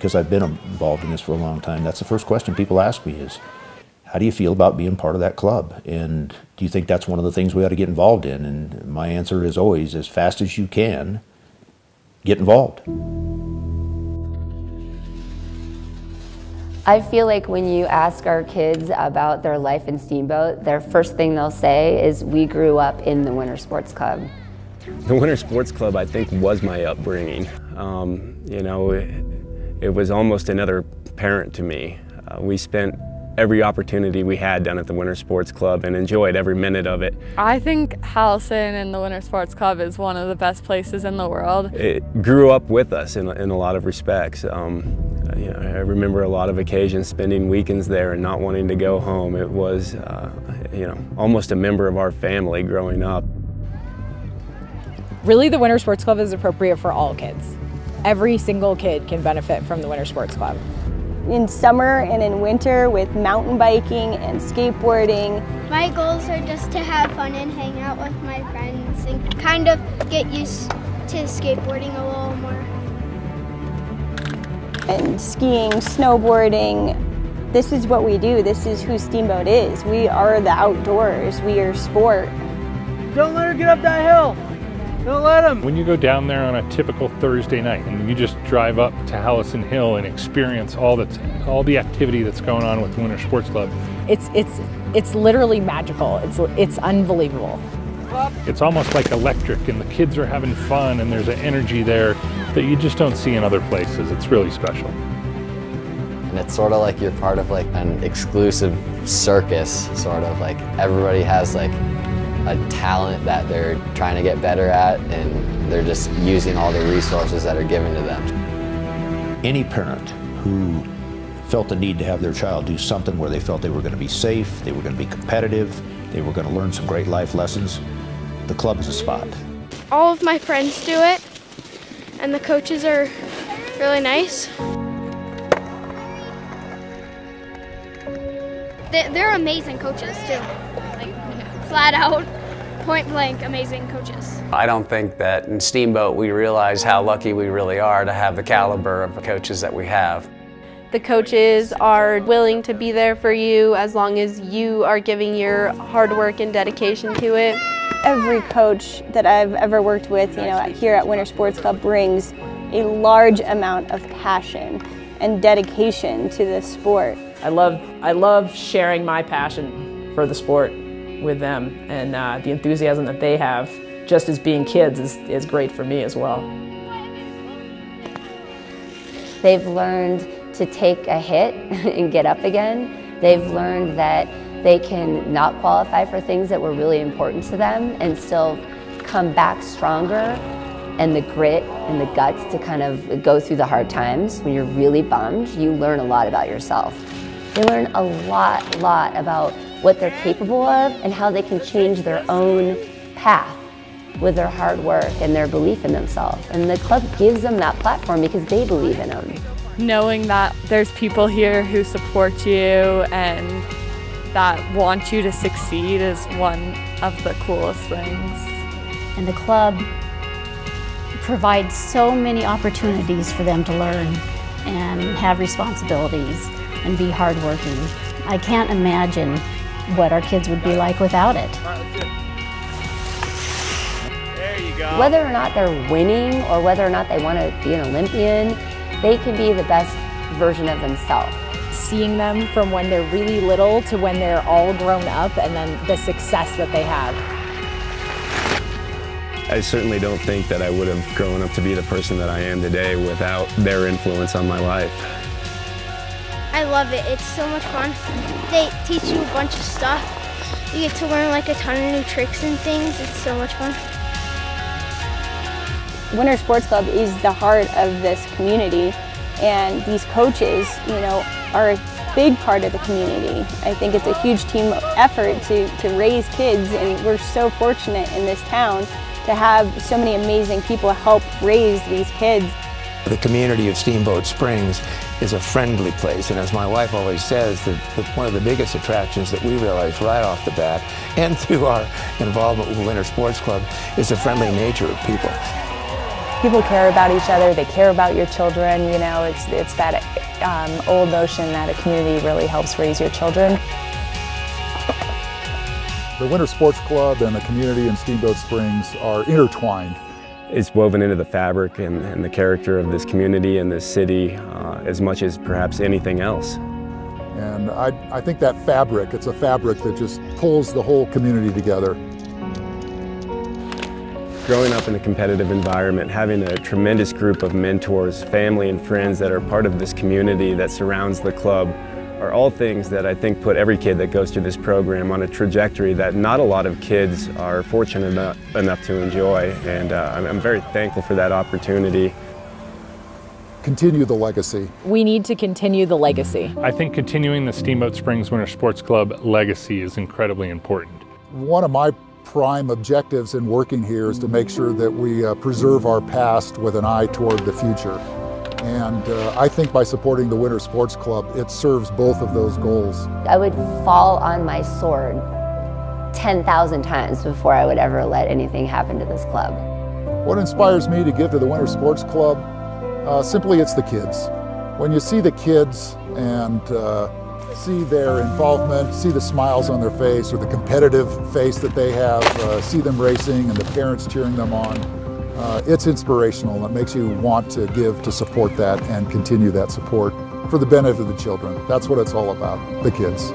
because I've been involved in this for a long time, that's the first question people ask me is, how do you feel about being part of that club? And do you think that's one of the things we ought to get involved in? And my answer is always, as fast as you can, get involved. I feel like when you ask our kids about their life in Steamboat, their first thing they'll say is, we grew up in the Winter Sports Club. The Winter Sports Club, I think, was my upbringing. You know, it was almost another parent to me. We spent every opportunity we had down at the Winter Sports Club and enjoyed every minute of it. I think Hallison and the Winter Sports Club is one of the best places in the world. It grew up with us in a lot of respects. You know, I remember a lot of occasions spending weekends there and not wanting to go home. It was, you know, almost a member of our family growing up. Really, the Winter Sports Club is appropriate for all kids. Every single kid can benefit from the Winter Sports Club. In summer and in winter with mountain biking and skateboarding. My goals are just to have fun and hang out with my friends and kind of get used to skateboarding a little more. And skiing, snowboarding. This is what we do. This is who Steamboat is. We are the outdoors. We are sport. Don't let her get up that hill. Don't let him. When you go down there on a typical Thursday night and you just drive up to Hallison Hill and experience all the activity that's going on with the Winter Sports Club, it's literally magical. It's unbelievable. It's almost like electric, and the kids are having fun, and there's an energy there that you just don't see in other places. It's really special. And it's sort of like you're part of like an exclusive circus, sort of like everybody has like a talent that they're trying to get better at, and they're just using all the resources that are given to them. Any parent who felt the need to have their child do something where they felt they were going to be safe, they were going to be competitive, they were going to learn some great life lessons, the club is a spot. All of my friends do it, and the coaches are really nice. They're amazing coaches too. Flat out, point blank, amazing coaches. I don't think that in Steamboat we realize how lucky we really are to have the caliber of the coaches that we have. The coaches are willing to be there for you as long as you are giving your hard work and dedication to it. Every coach that I've ever worked with, here at Winter Sports Club brings a large amount of passion and dedication to the sport. I love sharing my passion for the sport with them, and the enthusiasm that they have just as being kids is great for me as well. They've learned to take a hit and get up again. They've learned that they can not qualify for things that were really important to them and still come back stronger, and the grit and the guts to kind of go through the hard times. When you're really bummed, you learn a lot about yourself. They learn a lot about what they're capable of and how they can change their own path with their hard work and their belief in themselves. And the club gives them that platform because they believe in them. Knowing that there's people here who support you and that want you to succeed is one of the coolest things. And the club provides so many opportunities for them to learn and have responsibilities and be hardworking. I can't imagine what our kids would be like without it. There you go. Whether or not they're winning or whether or not they want to be an Olympian, they can be the best version of themselves. Seeing them from when they're really little to when they're all grown up, and then the success that they have. I certainly don't think that I would have grown up to be the person that I am today without their influence on my life. I love it. It's so much fun. They teach you a bunch of stuff. You get to learn like a ton of new tricks and things. It's so much fun. Winter Sports Club is the heart of this community, and these coaches, are a big part of the community. I think it's a huge team effort to raise kids, and we're so fortunate in this town to have so many amazing people help raise these kids. The community of Steamboat Springs is a friendly place, and as my wife always says, that one of the biggest attractions that we realize right off the bat, and through our involvement with Winter Sports Club, is the friendly nature of people. People care about each other, they care about your children, you know, it's that old notion that a community really helps raise your children. The Winter Sports Club and the community in Steamboat Springs are intertwined. It's woven into the fabric and the character of this community and this city as much as perhaps anything else. And I think that fabric, it's a fabric that just pulls the whole community together. Growing up in a competitive environment, having a tremendous group of mentors, family and friends that are part of this community that surrounds the club are all things that I think put every kid that goes through this program on a trajectory that not a lot of kids are fortunate enough to enjoy, and I'm very thankful for that opportunity. Continue the legacy. We need to continue the legacy. I think continuing the Steamboat Springs Winter Sports Club legacy is incredibly important. One of my prime objectives in working here is to make sure that we preserve our past with an eye toward the future. And I think by supporting the Winter Sports Club, it serves both of those goals. I would fall on my sword 10,000 times before I would ever let anything happen to this club. What inspires me to give to the Winter Sports Club? Simply it's the kids. When you see the kids and see their involvement, see the smiles on their face or the competitive face that they have, see them racing and the parents cheering them on, it's inspirational. It makes you want to give to support that and continue that support for the benefit of the children. That's what it's all about, the kids.